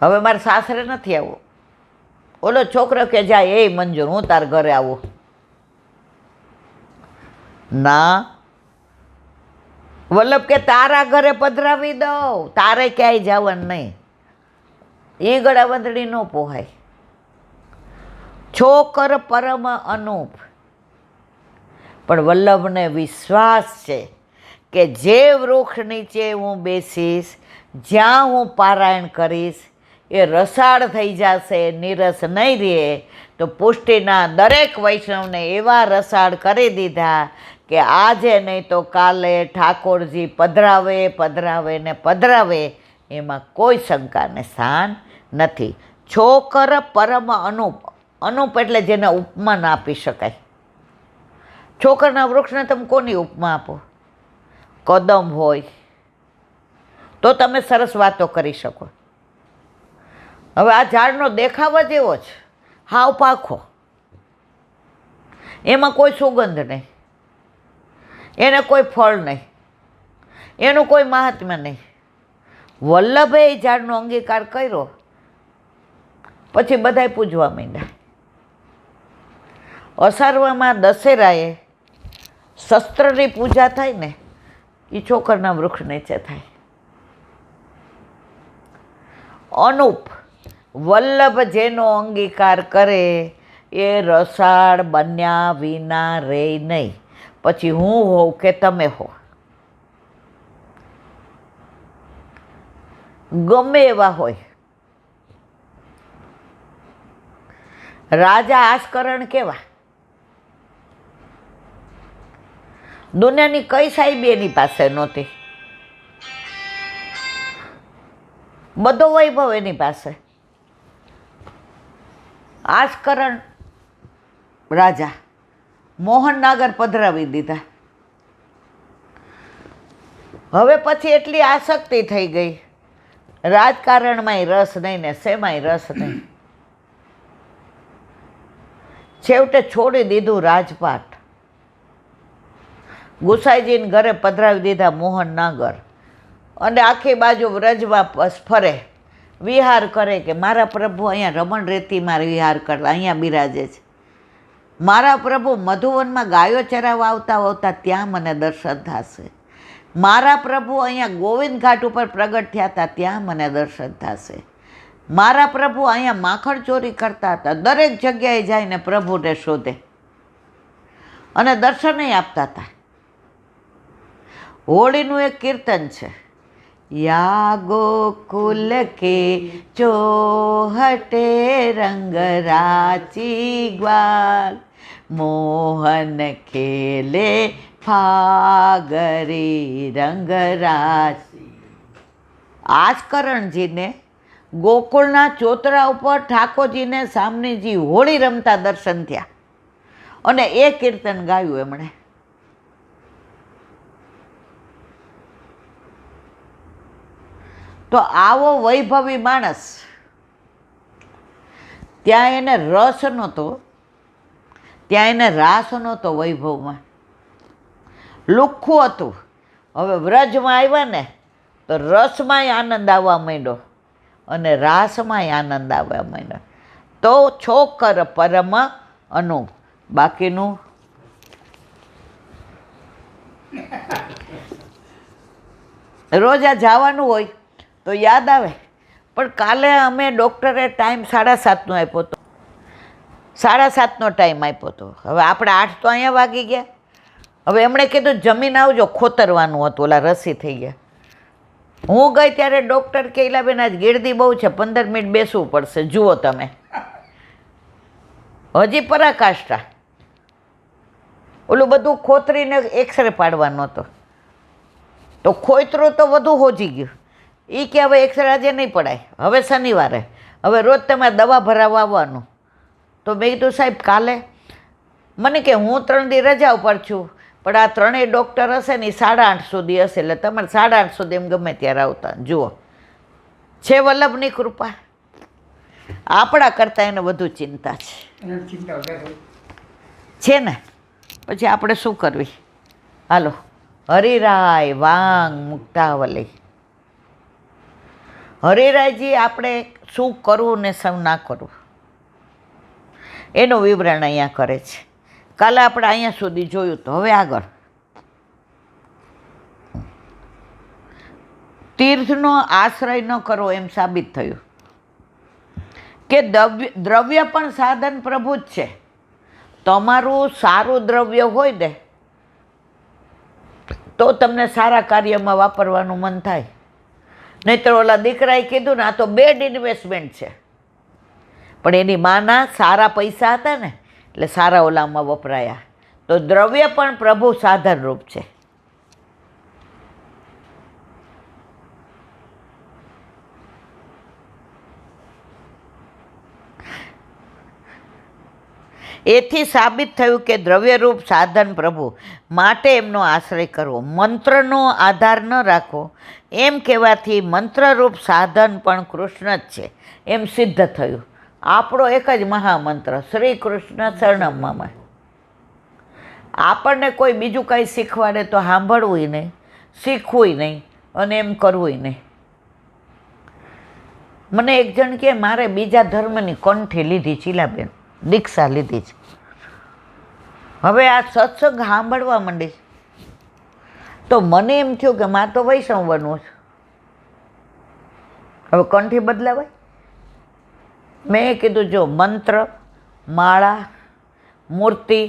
હવે મારે સાસરે નથી આવવું. ઓલો છોકરો કે જાય એ મંજૂર, હું તાર ઘરે આવું. ના, વલ્લભ કે તારા ઘરે પધરાવી દઉં, તારે ક્યાંય જવાનું નહીં. એ ગળાવંદડી ન પોહાય. છોકર પરમ અનુપ. પણ વલ્લભને વિશ્વાસ છે કે જે વૃક્ષ નીચે હું બેસીશ, જ્યાં હું પારાયણ કરીશ, એ રસાળ થઈ જશે, નીરસ નહીં રહે. તો પુષ્ટિના દરેક વૈષ્ણવને એવા રસાળ કરી દીધા કે આજે નહીં તો કાલે ઠાકોરજી પધરાવે પધરાવે ને પધરાવે, એમાં કોઈ શંકાને સ્થાન નથી. છોકર પરમ અનુપ. અનુપ એટલે જેને ઉપમા ના આપી શકાય. છોકરના વૃક્ષને તમે કોની ઉપમા આપો? કદમ હોય તો તમે સરસ વાતો કરી શકો. હવે આ ઝાડનો દેખાવ જ એવો છે, હાવ પાખો, એમાં કોઈ સુગંધ નહીં, એને કોઈ ફળ નહીં, એનું કોઈ મહાત્મ્ય નહીં. વલ્લભે એ ઝાડનો અંગીકાર કર્યો, પછી બધાય પૂજવા માંડ્યા. અસારવામાં દશેરાએ શસ્ત્રની પૂજા થાય ને, એ છોકરના વૃક્ષ નીચે થાય. અનુપ, વલ્લભ જેનો અંગીકાર કરે એ રસાળ બન્યા વિના રે નહીં. પછી હું હોઉં કે તમે હો, ગમે એવા હોય. રાજા આસ્કરણ કેવા? દુનિયાની કઈ સાહેબી એની પાસે નહોતી, બધો વૈભવ એની પાસે. આસ્કરણ રાજા મોહન નાગર પધરાવી દીધા. હવે પછી એટલી આસક્તિ થઈ ગઈ, રાજકારણમાંય રસ નહીં ને શેમાંય રસ નહીં. છેવટે છોડી દીધું રાજપાટ. ગુસાઈજીને ઘરે પધરાવી દીધા મોહન નાગર, અને આખી બાજુ વ્રજમાં ફરે, વિહાર કરે કે મારા પ્રભુ અહીંયા રમણ રેતીમાં વિહાર કરતા, અહીંયા બિરાજે છે. મારા પ્રભુ મધુવનમાં ગાયો ચરાવવા આવતા આવતા ત્યાં મને દર્શન થશે. મારા પ્રભુ અહીંયા ગોવિંદ ઘાટ ઉપર પ્રગટ થયા હતા, ત્યાં મને દર્શન થશે. મારા પ્રભુ અહીંયા માખણ ચોરી કરતા હતા. દરેક જગ્યાએ જઈને પ્રભુને શોધે અને દર્શનય આપતા હતા. હોળીનું એક કીર્તન છે, યા ગોકુલ કે ચોહટે રંગ રાચી ગ્વાલ, મોહન ખેલે ફાગરી રંગ રાચી. આસ્કરણજીને ગોકુળના ચોતરા ઉપર ઠાકોરજીને સામનેજી હોળી રમતા દર્શન થયા, અને એ કીર્તન ગાયું એમણે. તો આવો વૈભવી માણસ, ત્યાં એને રસ નહોતો, ત્યાં એને રાસ નહોતો વૈભવમાં, લુખ્ખું હતું. હવે વ્રજમાં આવ્યા ને તો રસમાંય આનંદ આવવા માંડ્યો અને રાસમાંય આનંદ આવવા માંડ્યો. તો છોકર પરમ અનુપ. બાકીનું રોજ આ જવાનું હોય તો યાદ આવે, પણ કાલે અમે ડૉક્ટરે ટાઈમ 7:30નો આપ્યો હતો, 7:30નો ટાઈમ આપ્યો હતો. હવે આપણે 8 તો અહીંયા વાગી ગયા. હવે એમણે કીધું જમીન આવજો, ખોતરવાનું હતું, ઓલા રસી થઈ ગયા. હું ગઈ ત્યારે ડૉક્ટર કે ઇલાબેન આજ ગીરદી બહુ છે, 15 મિનિટ બેસવું પડશે, જુઓ તમે. હજી પરાકાષ્ઠા, ઓલું બધું ખોતરીને એક્સરે પાડવાનો હતો, તો ખોતરું તો વધુ હોજી ગયું. એ કે હવે એક્સરે આજે નહીં પડાય, હવે શનિવારે, હવે રોજ તમારે દવા ભરાવવા આવવાનું. તો મેં કીધું સાહેબ કાલે? મને કે હું 3 દી રજા ઉપર છું, પણ આ 3 ડૉક્ટર હશે ને એ 8:30 સુધી હશે, એટલે તમારે 8:30 સુધી એમ ગમે ત્યારે આવતા. જુઓ, છે વલ્લભની કૃપા. આપણા કરતાં એને વધુ ચિંતા છે ને. પછી આપણે શું કરવી? હાલો, હરિરાય વાંગ મુક્તાવલી. હરિરાયજી આપણે શું કરવું ને શું ના કરવું એનું વિવરણ અહીંયા કરે છે. કાલે આપણે અહીંયા સુધી જોયું. તો હવે આગળ તીર્થનો આશ્રય ન કરવો એમ સાબિત થયું કે દ્રવ્ય પણ સાધન પ્રભુ જ છે. તમારું સારું દ્રવ્ય હોય ને તો તમને સારા કાર્યમાં વાપરવાનું મન થાય. નહીંતર ઓલા દીકરાએ કીધું ને આ તો બેડ ઇન્વેસ્ટમેન્ટ છે. પણ એની માના સારા પૈસા હતા ને એટલે સારા ઓલામાં વપરાયા. તો દ્રવ્ય પણ પ્રભુ સાધનરૂપ છે. એથી સાબિત થયું કે દ્રવ્યરૂપ સાધન પ્રભુ માટે એમનો આશ્રય કરવો, મંત્રનો આધાર ન રાખવો એમ કહેવાથી મંત્રરૂપ સાધન પણ કૃષ્ણ જ છે એમ સિદ્ધ થયું. આપણો એક જ મહામંત્ર શ્રી કૃષ્ણ શરણમ મમ. આપણને કોઈ બીજું કાંઈ શીખવાડે તો સાંભળવું નહીં, શીખવું નહીં અને એમ કરવું નહીં. મને એક જણ કહે મારે બીજા ધર્મની કંઠી લીધી, ચીલાબેન દીક્ષા લીધી છે. હવે આ સત્સંગ સાંભળવા માંડી તો મને એમ થયું કે મારે તો વૈષ્ણવ બનવું છે. હવે કંઠી બદલાવાય? મેં કીધું જો મંત્ર, માળા, મૂર્તિ,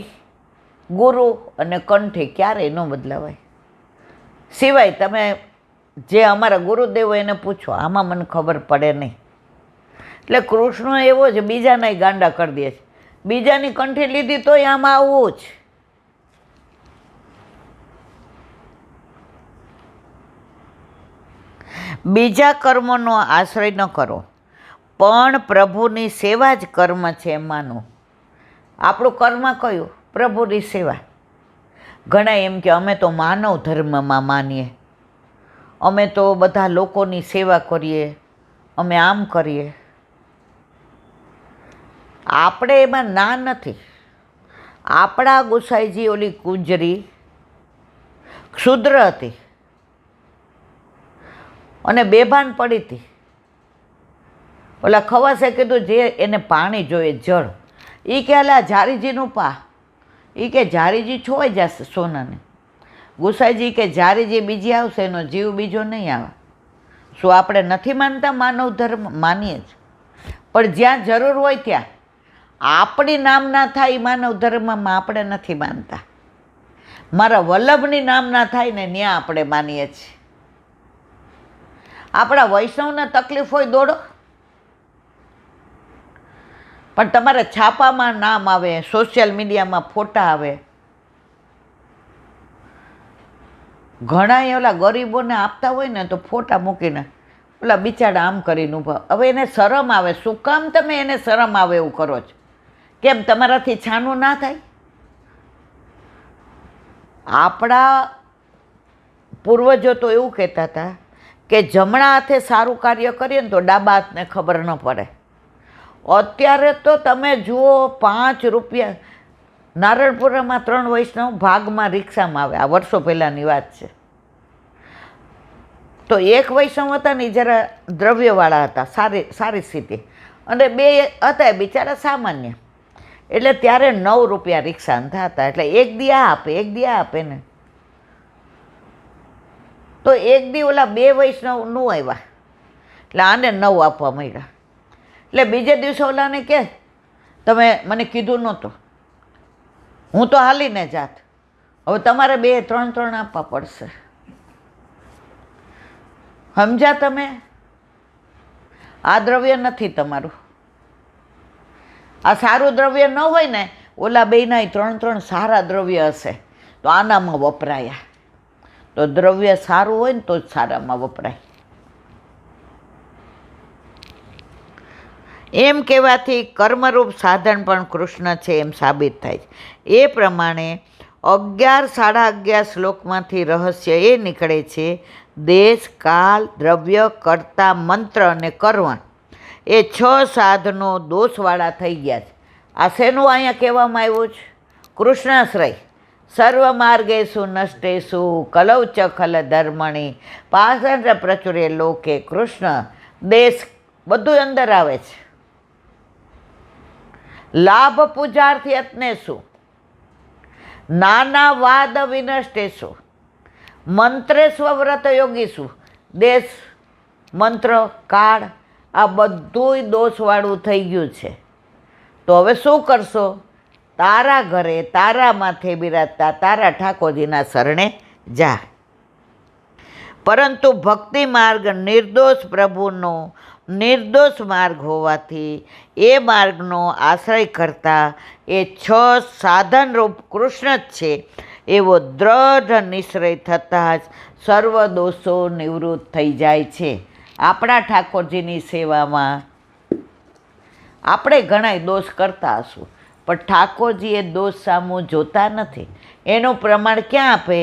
ગુરુ અને કંઠી ક્યારેય ન બદલાવાય. સિવાય તમે જે અમારા ગુરુદેવો એને પૂછો, આમાં મને ખબર પડે નહીં. એટલે કૃષ્ણ એવો જ બીજાના ગાંડા કરી દે છે. બીજાની કંઠી લીધી તોય આમાં આવવું જ. બીજા કર્મોનો આશ્રય ન કરો પણ પ્રભુની સેવા જ કર્મ છે એમ માનો. આપણું કર્મ કયું? પ્રભુની સેવા. ઘણા એમ કે અમે તો માનવ ધર્મમાં માનીએ, અમે તો બધા લોકોની સેવા કરીએ, અમે આમ કરીએ. આપણે એમાં ના નથી. આપણા ગુસાઈજી ઓલી કુંજરી ક્ષુદ્ર હતી અને બેભાન પડી હતી. ઓલા ખવાસે કીધું જે એને પાણી જોઈએ, જળ. એ કે અલા ઝારીજીનું પા. એ કે ઝારીજી છોવાઈ જશે સોનાને. ગુસાઈજી કે ઝારીજી બીજી આવશે, એનો જીવ બીજો નહીં આવે. શું આપણે નથી માનતા માનવ ધર્મ? માનીએ જ. પણ જ્યાં જરૂર હોય ત્યાં આપણી નામ ના થાય માનવ ધર્મમાં આપણે નથી માનતા. મારા વલ્લભની નામ ના થાય ને ત્યાં આપણે માનીએ છીએ. આપણા વૈષ્ણવને તકલીફ હોય દોડો, પણ તમારે છાપામાં નામ આવે, સોશિયલ મીડિયામાં ફોટા આવે. ઘણા ઓલા ગરીબોને આપતા હોય ને તો ફોટા મૂકીને ઓલા બિચારા આમ કરીને ઊભા. હવે એને શરમ આવે. શું કામ તમે એને શરમ આવે એવું કરો છો? કેમ તમારાથી છાનું ના થાય? આપણા પૂર્વજો તો એવું કહેતા હતા કે જમણા હાથે સારું કાર્ય કરીએ ને તો ડાબા હાથને ખબર ન પડે. અત્યારે તો તમે જુઓ 5 રૂપિયા. નારણપુરામાં 3 વૈષ્ણવ ભાગમાં રિક્ષામાં આવે. આ વર્ષો પહેલાંની વાત છે. તો એક વૈષ્ણવ હતા ને જરા દ્રવ્યવાળા હતા, સારી સ્થિતિ, અને 2 હતા બિચારા સામાન્ય. એટલે ત્યારે 9 રૂપિયા રિક્ષાના થતા. એટલે એક દી આ આપે, એક દી આ આપે ને. તો એક દી ઓલા 2 વૈષ્ણવ ન આવ્યા એટલે આને 9 આપવા માંડ્યા. એટલે બીજે દિવસે ઓલાને કે તમે મને કીધું નહોતું, હું તો હાલીને જાત. હવે તમારે 2 3 આપવા પડશે. સમજ્યા તમે? આ દ્રવ્ય નથી તમારું. આ સારું દ્રવ્ય ન હોય ને, ઓલા બેના 3 સારા દ્રવ્ય હશે તો આનામાં વપરાયા. તો દ્રવ્ય સારું હોય ને તો જ સારામાં વપરાય. એમ કહેવાથી કર્મરૂપ સાધન પણ કૃષ્ણ છે એમ સાબિત થાય છે. એ પ્રમાણે 11 11.5 શ્લોકમાંથી રહસ્ય એ નીકળે છે દેશ, કાલ, દ્રવ્ય, કર્તા, મંત્ર અને કર્મ એ 6 સાધનો દોષવાળા થઈ ગયા છે. આ શેનું અહીંયા કહેવામાં આવ્યું છે? કૃષ્ણાશ્રય. સર્વ માર્ગેશુ નષ્ટેશુ કલૌ ચ ખલ ધર્મણી પાસંડ પ્રચુરે લોકે કૃષ્ણ દેશ બધું અંદર આવે છે. લાભ પૂજાર્થી યત્ને શું, નાના વાદ વિનષ્ટે શું, મંત્રે સ્વવ્રત યોગી શું. દેશ, મંત્ર, કાળ આ બધુંય દોષવાળું થઈ ગયું છે. તો હવે શું કરશો? તારા ઘરે તારા માથે બિરાજતા તારા ઠાકોરજીના શરણે જા. પરંતુ ભક્તિ માર્ગ નિર્દોષ પ્રભુનો નિર્દોષ માર્ગ હોવાથી એ માર્ગનો આશ્રય કરતા એ 6 સાધનરૂપ કૃષ્ણ જ છે એવો દ્રઢ નિશ્ચય થતાં જ સર્વ દોષો નિવૃત્ત થઈ જાય છે. આપણા ઠાકોરજીની સેવામાં આપણે ઘણાય દોષ કરતા હશું, પણ ઠાકોરજી એ દોષ સામું જોતા નથી. એનું પ્રમાણ ક્યાં આપે?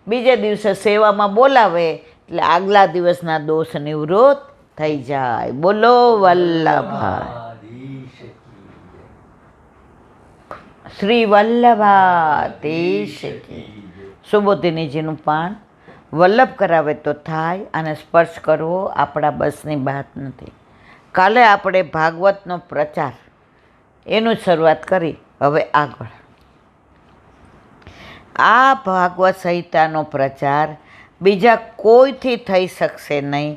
બીજે દિવસે સેવામાં બોલાવે એટલે આગલા દિવસના દોષ નિવૃત્ત થઈ જાય. બોલો વલ્લભાઈ શ્રી વલ્લભાધીશ કી. સુબોધિનીજીનું પાન વલ્લભ કરાવે તો થાય, અને સ્પર્શ કરવો આપણા બસની વાત નથી. કાલે આપણે ભાગવતનો પ્રચાર એનું શરૂઆત કરી. હવે આગળ આ ભાગવત સંહિતાનો પ્રચાર બીજા કોઈથી થઈ શકશે નહીં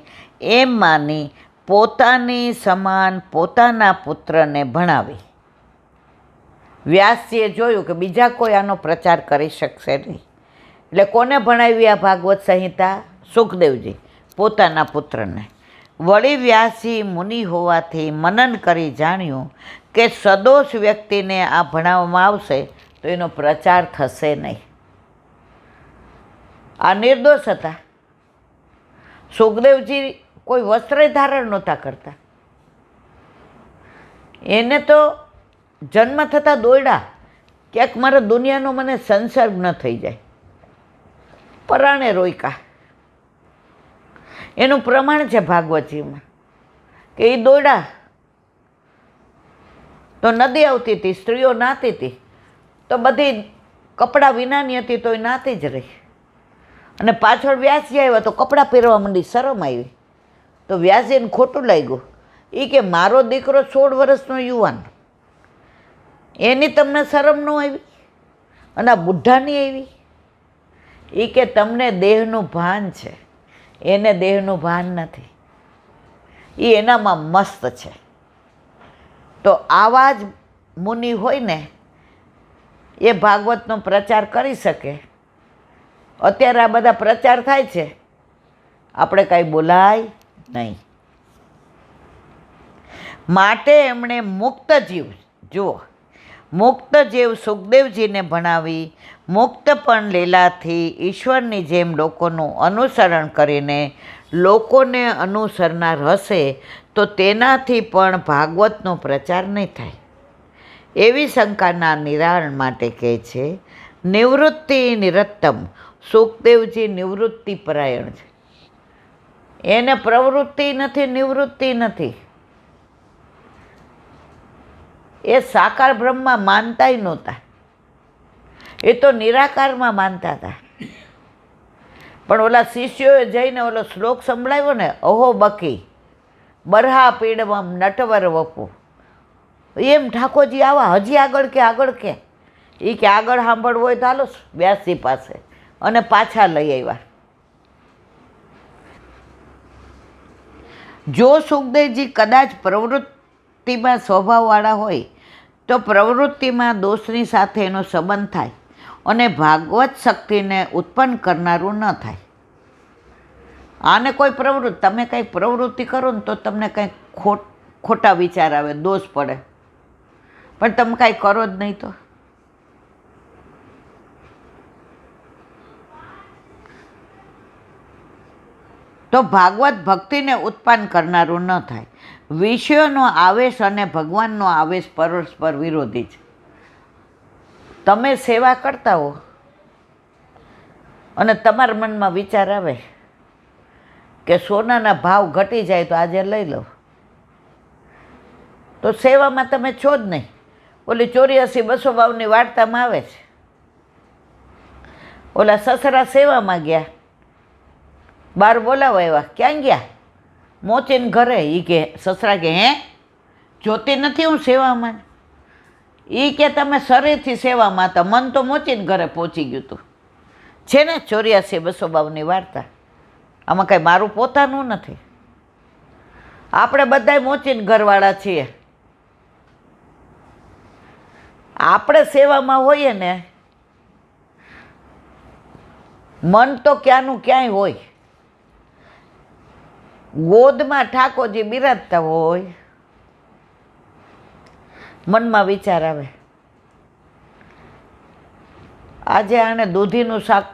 એમ માની પોતાની સમાન પોતાના પુત્રને ભણાવી. વ્યાસજીએ જોયું કે બીજા કોઈ આનો પ્રચાર કરી શકશે નહીં, એટલે કોને ભણાવી આ ભાગવત સંહિતા? સુખદેવજી પોતાના પુત્રને. વળી વ્યાસજી મુનિ હોવાથી મનન કરી જાણ્યું કે સદોષ વ્યક્તિને આ ભણાવવામાં આવશે તો એનો પ્રચાર થશે નહીં. આ નિર્દોષ હતા. સુખદેવજી કોઈ વસ્ત્ર ધારણ નહોતા કરતા. એને તો જન્મ થતાં દોડ્યા ક્યાંક મારા દુનિયાનો મને સંસર્ગ ન થઈ જાય, પરાણે રોયકા. એનું પ્રમાણ છે ભાગવતજીમાં કે એ દોડ્યા તો નદી આવતી હતી, સ્ત્રીઓ નાતી હતી, તો બધી કપડાં વિનાની હતી તો એ નાતી જ રહી. અને પાછળ વ્યાસજી આવ્યા તો કપડાં પહેરવા માંડી, શરમ આવી. તો વ્યાસજીને ખોટું લાગ્યું. એ કે મારો દીકરો 16 વર્ષનો યુવાન, એની તમને શરમ ન આવી અને આ બુઢાની આવી? એ કે તમને દેહનું ભાન છે, એને દેહનું ભાન નથી, એ એનામાં મસ્ત છે. તો આવા જ મુનિ હોય ને એ ભાગવતનો પ્રચાર કરી શકે. અત્યારે આ બધા પ્રચાર થાય છે, આપણે કાંઈ બોલાય નહીં. માટે એમણે મુક્ત જીવ, જુઓ, મુક્ત જીવ સુખદેવજીને ભણાવી મુક્તપણ લીલાથી ઈશ્વરની જેમ લોકોનું અનુસરણ કરીને લોકોને અનુસરનાર હશે તો તેનાથી પણ ભાગવતનો પ્રચાર નહીં થાય. એવી શંકાના નિવારણ માટે કહે છે નિવૃત્તિ નિરત્તમ. સુખદેવજી નિવૃત્તિ પરાયણ છે, એને પ્રવૃત્તિ નથી, નિવૃત્તિ નથી. એ સાકાર બ્રહ્મમાં માનતાય નહોતા, એ તો નિરાકારમાં માનતા હતા. પણ ઓલા શિષ્યોએ જઈને ઓલો શ્લોક સંભળાવ્યો ને, અહો બકી બરહા પીડવમ નટવર વપુ, એમ ઠાકોરજી આવા હજી આગળ કે એ કે આગળ સાંભળવું હોય તો હાલો વ્યાસજી પાસે, અને પાછા લઈ આવ્યા. જો સુખદેવજી કદાચ પ્રવૃત્તિમાં સ્વભાવવાળા હોય તો પ્રવૃત્તિમાં દોષની સાથે એનો સંબંધ થાય અને ભાગવત શક્તિને ઉત્પન્ન કરનારું ન થાય. આને કોઈ પ્રવૃત્તિ, તમે કંઈક પ્રવૃત્તિ કરો ને તો તમને કંઈક ખોટા વિચાર આવે, દોષ પડે, પણ તમે કાંઈ કરો જ નહીં તો ભાગવત ભક્તિને ઉત્પન્ન કરનારું ન થાય. વિષયોનો આવેશ અને ભગવાનનો આવેશ પરસ્પર વિરોધી છે. તમે સેવા કરતા હો અને તમારા મનમાં વિચાર આવે કે સોનાના ભાવ ઘટી જાય તો આજે લઈ લો, તો સેવામાં તમે છો જ નહીં. ઓલી 84-200 ભાવની વાર્તામાં આવે છે, ઓલા સસરા સેવામાં ગયા, બહાર બોલાવા આવ્યા, ક્યાં ગયા? મોચીને ઘરે એ કે સસરા કે હે જોતી નથી હું સેવામાં, એ કે તમે શરીરથી સેવામાં હતા, મન તો મોચીને ઘરે પહોંચી ગયું હતું. છે ને 84-252 વાર્તા. આમાં કાંઈ મારું પોતાનું નથી. આપણે બધાય મોચીને ઘરવાળા છીએ. આપણે સેવામાં હોઈએ ને, મન તો ક્યાંનું ક્યાંય હોય. ગોદમાં ઠાકોરજી બિરાજતા હોય, મનમાં વિચાર આવે આજે આણે દૂધીનું શાક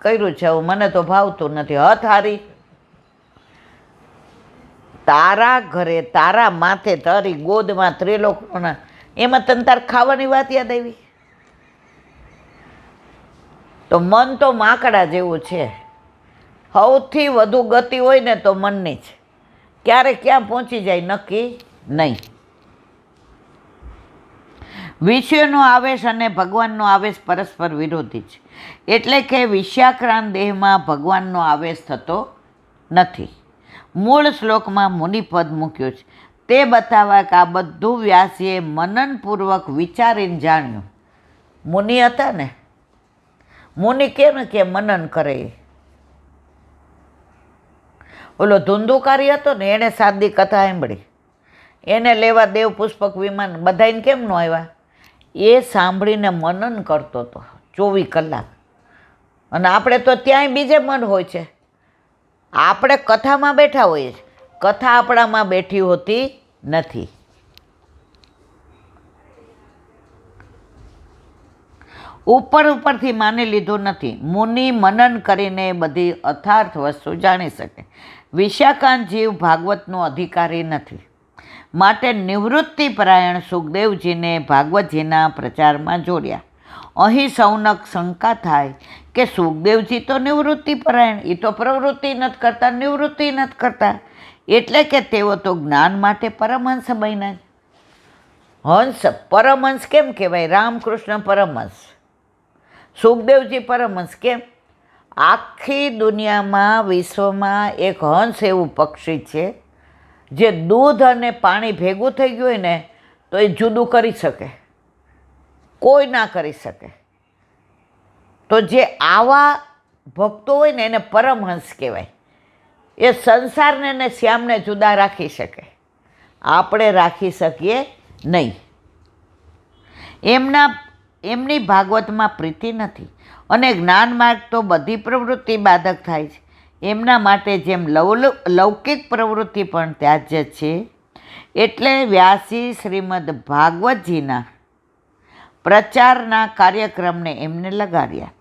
કર્યું છે, મને તો ભાવતું નથી. હથારી તારા ઘરે તારા માથે તારી ગોદમાં ત્રિલોકના, એમાં તને તાર ખાવાની વાત યાદ આવી? તો મન તો માકડા જેવું છે. સૌથી વધુ ગતિ હોય ને તો મનની જ. ક્યારે ક્યાં પહોંચી જાય નક્કી નહીં. વિષયનો આવેશ અને ભગવાનનો આવેશ પરસ્પર વિરોધી છે. એટલે કે વિષયાક્રાંત દેહમાં ભગવાનનો આવેશ થતો નથી. મૂળ શ્લોકમાં મુનિપદ મૂક્યું છે તે બતાવવા કે આ બધું વ્યાસીએ મનનપૂર્વક વિચારીને જાણ્યું. મુનિ હતા ને, મુનિ કેમ કે મનન કરે. ઓલો ધુંધુકારી હતો ને, એણે સાદી કથા સાંભળી, એને લેવા દેવ પુષ્પક વિમાન બધાને કેમ ન આવ્યા? એ સાંભળીને મનન કરતો હતો 24 કલાક. અને આપણે તો ત્યાંય બીજે મન હોય છે. આપણે કથામાં બેઠા હોઈએ છીએ, કથા આપણામાં બેઠી હોતી નથી. ઉપરથી માની લીધું નથી. મુનિ મનન કરીને બધી અર્થાર્થ વસ્તુ જાણી શકે. વિશાખાંત જીવ ભાગવતનો અધિકારી નથી, માટે નિવૃત્તિ પરાયણ સુખદેવજીને ભાગવતજીના પ્રચારમાં જોડ્યા. અહીં સૌનક શંકા થાય કે સુખદેવજી તો નિવૃત્તિ પરાયણ, એ તો પ્રવૃત્તિ નથી કરતા, નિવૃત્તિ નથી કરતા, એટલે કે તેઓ તો જ્ઞાન માટે પરમહંસ બન્યા. હંસ પરમહંસ કેમ કહેવાય? રામકૃષ્ણ પરમહંસ, સુખદેવજી પરમહંસ કેમ? આખી દુનિયામાં વિશ્વમાં એક હંસ એવું પક્ષી છે જે દૂધ અને પાણી ભેગું થઈ ગયું હોય ને તો એ જુદું કરી શકે, કોઈ ના કરી શકે. તો જે આવા ભક્તો હોય ને એને પરમહંસ કહેવાય. એ સંસારને ને શ્યામને જુદા રાખી શકે, આપણે રાખી શકીએ નહીં. એમની ભાગવતમાં પ્રીતિ નથી અને જ્ઞાન માર્ગ તો બધી પ્રવૃત્તિ બાધક થાય છે. એમના માટે જેમ લૌકિક પ્રવૃત્તિ પણ ત્યાજ્ય છે. એટલે વ્યાસી શ્રીમદ ભાગવતજીના પ્રચારના કાર્યક્રમને એમને લગાડ્યા.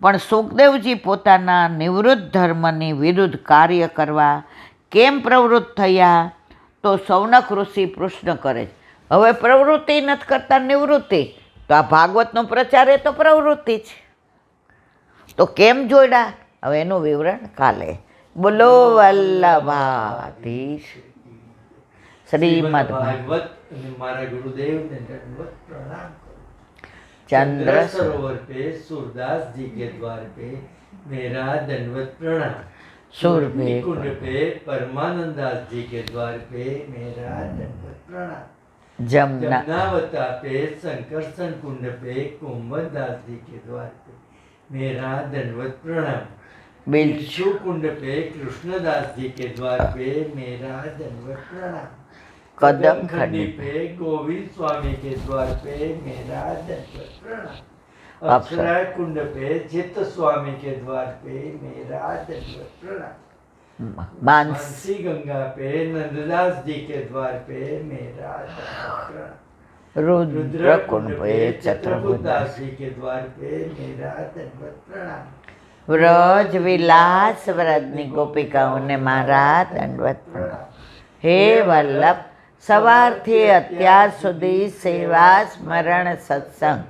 પણ સુખદેવજી પોતાના નિવૃત્ત ધર્મની વિરુદ્ધ કાર્ય કરવા કેમ પ્રવૃત્ત થયા? તો સૌનક ઋષિ પ્રશ્ન કરે છે. હવે પ્રવૃત્તિ નથી કરતા, નિવૃત્તિ, તો આ ભાગવતનો પ્રચાર એ તો પ્રવૃત્તિ છે, તો કેમ જોડ્યા? હવે એનું વિવરણ કાલે. બોલો વલ્લભાધીશ શ્રીમદ ભાગવત અને મારા ગુરુદેવને દંડવત પ્રણામ કરું. ચંદ્ર सरोवर पे सूरदास जी के द्वार पे मेरा दंडवत प्रणाम. सुरभि कुंड पे परमानंद दास जी के द्वार पे मेरा दंडवत प्रणाम. जमुनावता पे संकर्षण कुंड पे कुंभन दास जी के द्वार पे मेरा दंडवत प्रणाम. बिच्छू कुंड पे कृष्णदास जी के द्वार पे मेरा दंडवत प्रणाम. कदम खंडी पे गोविंद स्वामी के द्वार पे मेरा दंडवत प्रणाम. अक्षरा कुंड पे चित्त स्वामी के द्वार पे मेरा दंडवत प्रणाम. मानसी गंगा पे नंददास जी के द्वार पे मेरा दंडवत प्रणाम. रुद्र कुंड पे चतुर्भुजदास जी के द्वार पे मेरा दंडवत प्रणाम. વ્રજ વિલાસ વ્રજની ગોપિકાઓને મારા દંડવત પ્રણામ. હે વલ્લભ, સવારથી અત્યાર સુધી સેવા સ્મરણ સત્સંગ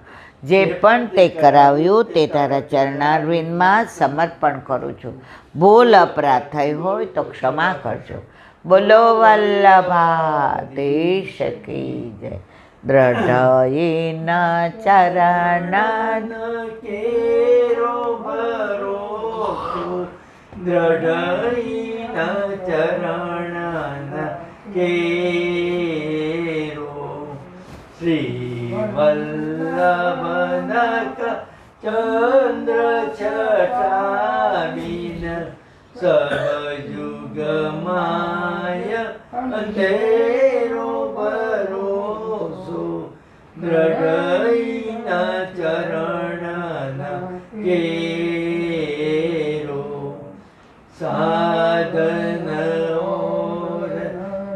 જે પણ તે કરાવ્યું તે તારા ચરણારવિંદમાં સમર્પણ કરું છું. ભૂલ અપરાધ થઈ હોય તો ક્ષમા કરજો. બોલો વલ્લભાધીશ કી જય. દ્રઢયિના ચરણાન કેરો ભરોસો, દ્રઢયિના ચરણ કેરો શ્રી વલ્લભનક ચંદ્ર છટાબીન સબયુગ માય અંધેરો ભરોસો દ્રઢઈના ચરણના કેરો સાધન ઓર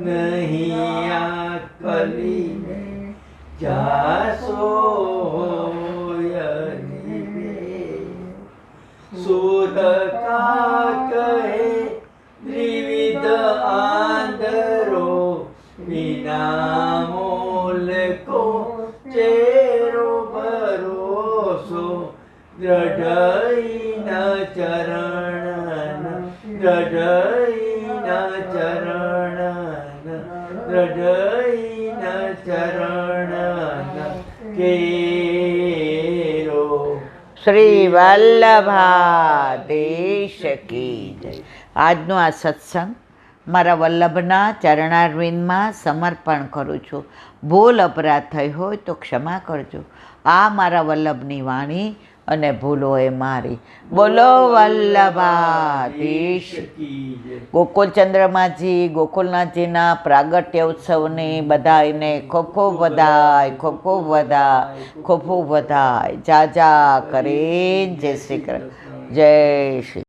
નહીં આ કલીને જાસો સુર કા કહે ત્રિવિધ આંધરો વિના મોલ કો ચેરો ભરોસો દ્રઢઈના ચરણ દ્રઢઈના ચરણ દ્રઢઈના ચરણ કેરો શ્રી વલ્લભાધીશ કી જય. આજનો આ સત્સંગ મારા વલ્લભના ચરણારવિંદમાં સમર્પણ કરું છું. ભૂલ અપરાધ થઈ હોય તો ક્ષમા કરજો. આ મારા વલ્લભની વાણી અને ભૂલો એ મારી. બોલો વલ્લભાધીશ. ગોકુલચંદ્રમાજી ગોકુલનાથજીના પ્રાગટ્ય ઉત્સવની બધાને ખૂબ ખૂબ વધાય, ખૂબ ખૂબ વધાય, ખૂબ ખૂબ વધાય. જા જા કરીને જય શ્રી કૃષ્ણ. જય શ્રી